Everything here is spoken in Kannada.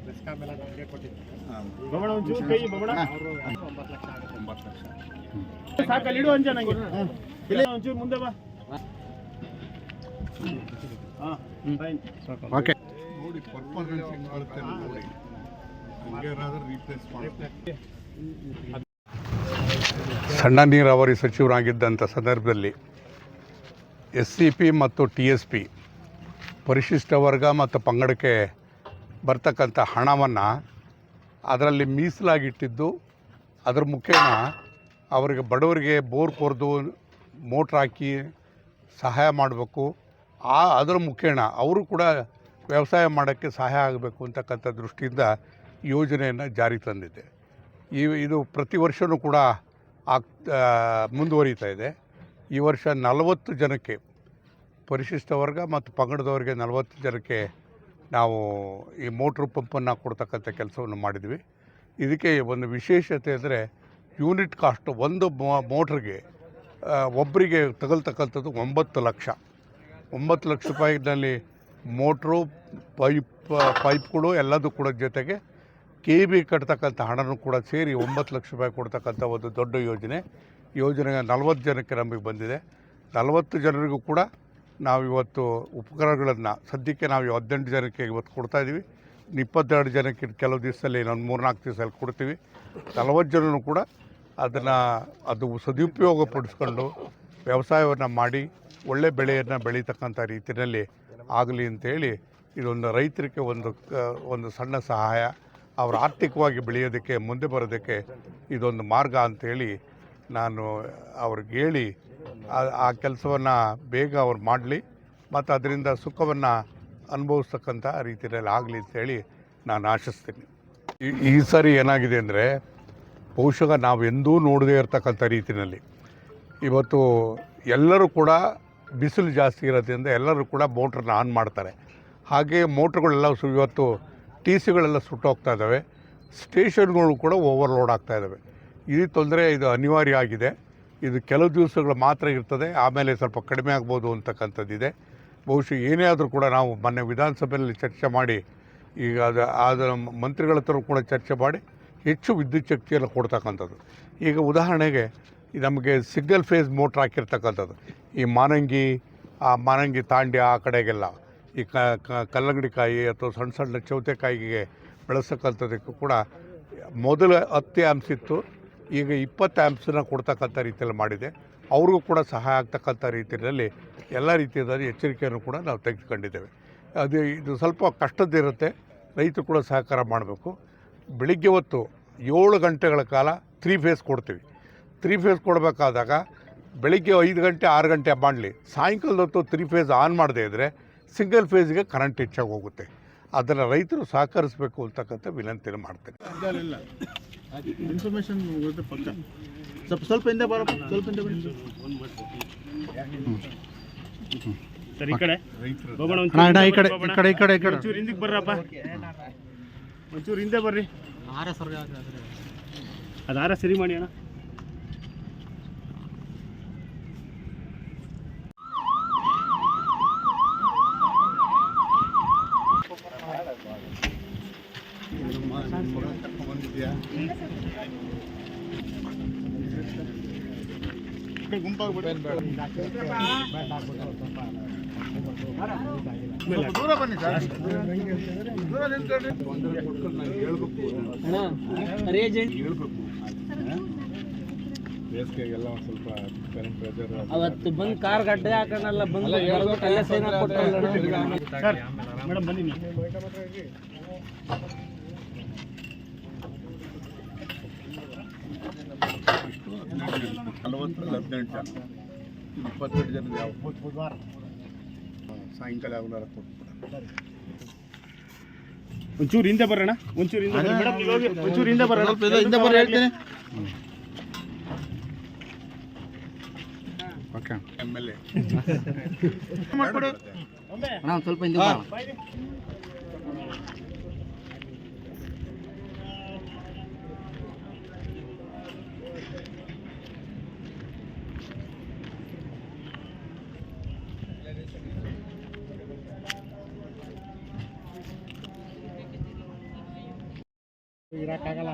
ಬೆಸ್ಕಾಂ ಎಲ್ಲ ನಮಗೆ ಕೊಟ್ಟಿದ್ದಾರೆ. ಬಮಣ ಒಂಚೂರು ಕೈ ಬಮಣ ಅವರು 9 ಲಕ್ಷ ಆಗುತ್ತೆ. 9 ಲಕ್ಷ ಸಾಕಲ್ಲಿ ಇಡು ಅಂಜ ನಂಗೆ ಇಲ್ಲ ಒಂಚೂರು ಮುಂದೆ ಬಾ. ಹಾಂ ಫೈನ್ ಓಕೆ ನೋಡಿ ಪರ್ಫಾರ್ಮೆನ್ಸ್ ಹೆಂಗೆ ಬರುತ್ತೆ ನೋಡಿ ಹಂಗೇನಾದ್ರೂ ರೀಪ್ಲೇಸ್ ಮಾಡ್ತಾರೆ. ಸಣ್ಣ ನೀರಾವರಿ ಸಚಿವರಾಗಿದ್ದಂಥ ಸಂದರ್ಭದಲ್ಲಿ SCP ಮತ್ತು TSP ಪರಿಶಿಷ್ಟ ವರ್ಗ ಮತ್ತು ಪಂಗಡಕ್ಕೆ ಬರ್ತಕ್ಕಂಥ ಹಣವನ್ನು ಅದರಲ್ಲಿ ಮೀಸಲಾಗಿಟ್ಟಿದ್ದು, ಅದರ ಮುಖೇನ ಅವರಿಗೆ ಬಡವರಿಗೆ ಬೋರ್ ಕೊರೆದು ಮೋಟ್ರ್ ಹಾಕಿ ಸಹಾಯ ಮಾಡಬೇಕು. ಅದರ ಮುಖೇನ ಅವರು ಕೂಡ ವ್ಯವಸಾಯ ಮಾಡೋಕ್ಕೆ ಸಹಾಯ ಆಗಬೇಕು ಅಂತಕ್ಕಂಥ ದೃಷ್ಟಿಯಿಂದ ಯೋಜನೆಯನ್ನು ಜಾರಿ ತಂದಿದೆ. ಇದು ಪ್ರತಿ ವರ್ಷವೂ ಕೂಡ ಮುಂದುವರಿತಾ ಇದೆ. ಈ ವರ್ಷ 40 ಜನಕ್ಕೆ ಪರಿಶಿಷ್ಟ ವರ್ಗ ಮತ್ತು ಪಂಗಡದವರಿಗೆ 40 ಜನಕ್ಕೆ ನಾವು ಈ ಮೋಟ್ರ್ ಪಂಪನ್ನು ಕೊಡ್ತಕ್ಕಂಥ ಕೆಲಸವನ್ನು ಮಾಡಿದ್ವಿ. ಇದಕ್ಕೆ ಒಂದು ವಿಶೇಷತೆ ಅಂದರೆ ಯೂನಿಟ್ ಕಾಸ್ಟ್ ಒಂದು ಮೋಟ್ರಿಗೆ ಒಬ್ಬರಿಗೆ ತಗಲ್ತಕ್ಕಂಥದ್ದು 9 ಲಕ್ಷ. 9 ಲಕ್ಷ ರೂಪಾಯಿನಲ್ಲಿ ಮೋಟ್ರು ಪೈಪ್ಗಳು ಎಲ್ಲದೂ ಕೂಡ ಜೊತೆಗೆ KB ಕಟ್ತಕ್ಕಂಥ ಹಣನೂ ಕೂಡ ಸೇರಿ 9 ಲಕ್ಷ ರೂಪಾಯಿ ಕೊಡ್ತಕ್ಕಂಥ ಒಂದು ದೊಡ್ಡ ಯೋಜನೆ 40 ಜನಕ್ಕೆ ನಮಗೆ ಬಂದಿದೆ. 40 ಜನರಿಗೂ ಕೂಡ ನಾವು ಇವತ್ತು ಉಪಕರಣಗಳನ್ನು ಸದ್ಯಕ್ಕೆ ನಾವು 18 ಜನಕ್ಕೆ ಇವತ್ತು ಕೊಡ್ತಾಯಿದ್ದೀವಿ. 22 ಜನಕ್ಕೆ ಕೆಲವು ದಿವಸದಲ್ಲಿ ಇನ್ನೊಂದು 3-4 ದಿವಸದಲ್ಲಿ ಕೊಡ್ತೀವಿ. 40 ಜನರು ಕೂಡ ಅದು ಸದುಪಯೋಗ ಪಡಿಸ್ಕೊಂಡು ವ್ಯವಸಾಯವನ್ನು ಮಾಡಿ ಒಳ್ಳೆ ಬೆಳೆಯನ್ನು ಬೆಳೀತಕ್ಕಂಥ ರೀತಿಯಲ್ಲಿ ಆಗಲಿ ಅಂತೇಳಿ ಇದೊಂದು ರೈತರಿಗೆ ಒಂದು ಸಣ್ಣ ಸಹಾಯ, ಅವರು ಆರ್ಥಿಕವಾಗಿ ಬೆಳೆಯೋದಕ್ಕೆ ಮುಂದೆ ಬರೋದಕ್ಕೆ ಇದೊಂದು ಮಾರ್ಗ ಅಂಥೇಳಿ ನಾನು ಅವ್ರಿಗೆ ಹೇಳಿ ಆ ಕೆಲಸವನ್ನು ಬೇಗ ಅವ್ರು ಮಾಡಲಿ ಮತ್ತು ಅದರಿಂದ ಸುಖವನ್ನು ಅನುಭವಿಸ್ತಕ್ಕಂಥ ರೀತಿಯಲ್ಲಿ ಆಗಲಿ ಅಂತೇಳಿ ನಾನು ಆಶಿಸ್ತೀನಿ. ಈ ಸಾರಿ ಏನಾಗಿದೆ ಅಂದರೆ ಬಹುಶಃ ನಾವು ಎಂದೂ ನೋಡದೇ ಇರತಕ್ಕಂಥ ರೀತಿಯಲ್ಲಿ ಇವತ್ತು ಎಲ್ಲರೂ ಕೂಡ ಬಿಸಿಲು ಜಾಸ್ತಿ ಇರೋದ್ರಿಂದ ಎಲ್ಲರೂ ಕೂಡ ಮೋಟ್ರನ್ನ ಆನ್ ಮಾಡ್ತಾರೆ. ಹಾಗೆ ಮೋಟ್ರ್ಗಳೆಲ್ಲ ಇವತ್ತು TCಗಳೆಲ್ಲ ಸುಟ್ಟೋಗ್ತಾ ಇದ್ದಾವೆ. ಸ್ಟೇಷನ್ಗಳು ಕೂಡ ಓವರ್ಲೋಡ್ ಆಗ್ತಾ ಇದ್ದಾವೆ. ಈ ತೊಂದರೆ ಇದು ಅನಿವಾರ್ಯ ಆಗಿದೆ. ಇದು ಕೆಲವು ದಿವಸಗಳು ಮಾತ್ರ ಇರ್ತದೆ, ಆಮೇಲೆ ಸ್ವಲ್ಪ ಕಡಿಮೆ ಆಗ್ಬೋದು ಅಂತಕ್ಕಂಥದ್ದಿದೆ. ಬಹುಶಃ ಏನೇ ಆದರೂ ಕೂಡ ನಾವು ಮೊನ್ನೆ ವಿಧಾನಸಭೆಯಲ್ಲಿ ಚರ್ಚೆ ಮಾಡಿ ಈಗ ಅದರ ಮಂತ್ರಿಗಳ ಹತ್ರ ಕೂಡ ಚರ್ಚೆ ಮಾಡಿ ಹೆಚ್ಚು ವಿದ್ಯುತ್ ಶಕ್ತಿಯನ್ನು ಕೊಡ್ತಕ್ಕಂಥದ್ದು. ಈಗ ಉದಾಹರಣೆಗೆ ನಮಗೆ ಸಿಂಗಲ್ ಫೇಸ್ ಮೋಟ್ರ್ ಹಾಕಿರ್ತಕ್ಕಂಥದ್ದು ಈ ಮಾನಂಗಿ ತಾಂಡ್ಯ ಆ ಕಡೆಗೆಲ್ಲ ಈ ಕಲ್ಲಂಗಡಿಕಾಯಿ ಅಥವಾ ಸಣ್ಣ ಸಣ್ಣ ಚೌತೆಕಾಯಿಗೆ ಬೆಳೆಸ್ತಕ್ಕಂಥದ್ದಕ್ಕೂ ಕೂಡ ಮೊದಲು 10 ಆ್ಯಂಪ್ಸ್ ಇತ್ತು, ಈಗ 20 ಆ್ಯಂಪ್ಸನ್ನ ಕೊಡ್ತಕ್ಕಂಥ ರೀತಿಯಲ್ಲಿ ಮಾಡಿದೆ. ಅವ್ರಿಗೂ ಕೂಡ ಸಹಾಯ ಆಗ್ತಕ್ಕಂಥ ರೀತಿಯಲ್ಲಿ ಎಲ್ಲ ರೀತಿಯಾದ ಎಚ್ಚರಿಕೆಯನ್ನು ಕೂಡ ನಾವು ತೆಗೆದುಕೊಂಡಿದ್ದೇವೆ. ಇದು ಸ್ವಲ್ಪ ಕಷ್ಟದಿರುತ್ತೆ, ರೈತರು ಕೂಡ ಸಹಕಾರ ಮಾಡಬೇಕು. ಬೆಳಿಗ್ಗೆ ಹೊತ್ತು 7 ಗಂಟೆಗಳ ಕಾಲ 3 ಫೇಸ್ ಕೊಡ್ತೀವಿ. 3 ಫೇಸ್ ಕೊಡಬೇಕಾದಾಗ ಬೆಳಿಗ್ಗೆ 5 ಗಂಟೆ 6 ಗಂಟೆ ಮಾಡಲಿ, ಸಾಯಂಕಾಲದ ಹೊತ್ತು 3 ಫೇಸ್ ಆನ್ ಮಾಡದೇ ಇದ್ದರೆ ಸಿಂಗಲ್ ಫೇಸ್ಗೆ ಕರೆಂಟ್ ಹೆಚ್ಚಾಗಿ ಹೋಗುತ್ತೆ. ಅದನ್ನು ರೈತರು ಸಹಕರಿಸಬೇಕು ಅಂತಕ್ಕಂಥ ವಿನಂತಿಯನ್ನು ಮಾಡ್ತೇನೆ. ಇನ್ಫಾರ್ಮೇಷನ್ ಪಕ್ಕ ಸ್ವಲ್ಪ ಹಿಂದೆ ಬರೋ ಸ್ವಲ್ಪ ಹಿಂದೆ ಬನ್ನಿ ಸರ್. ಈ ಕಡೆ ಈ ಕಡೆ ಒಂಚೂರು ಹಿಂದಕ್ಕೆ ಬರ್ರಪ್ಪ, ಒಂಚೂರು ಹಿಂದೆ ಬರ್ರಿ. ಅದು ಹಾರ ಸರಿ ಮಾಡಿ ಅಣ್ಣ. ದೂರ ಬನ್ನಿ ಸರ್, ದೂರ ನಿಂತ್ಕೊಳ್ಳಿ. ಬೇಸಿಗೆಗೆಲ್ಲ ಒಂದು ಸ್ವಲ್ಪ ಕರೆಂಟ್ ಪ್ರೆಷರ್ ಅವತ್ತು ಬಂದು ಕಾರ್ ಗಡ್ಡೆ ಹಾಕೋಣಲ್ಲ ಬಂದು ಮೇಡಮ್ ಬನ್ನಿ. $40 18 ಜನ ಯಾವ ಬುಧವಾರ ಸಾಯಂಕಾಲ ಯಾವಾಗಲಾರ ಕೊಟ್ಬಿಡ. ಒಂಚೂರು ಹಿಂದೆ ಬರೋಣ, ಒಂಚೂರು ಹಿಂದೆ ಮೇಡಮ್, ನೀವು ಹೋಗಿ ಒಂಚೂರು ಹಿಂದೆ ಬರೋಣ. ಹಿಂದೆ ಬರೋ ಹೇಳ್ತೀನಿ. ಓಕೆ MLA ಸ್ವಲ್ಪ ಹಿಂದೆ ಇರೋಕ್ಕಾಗಲ್ಲ.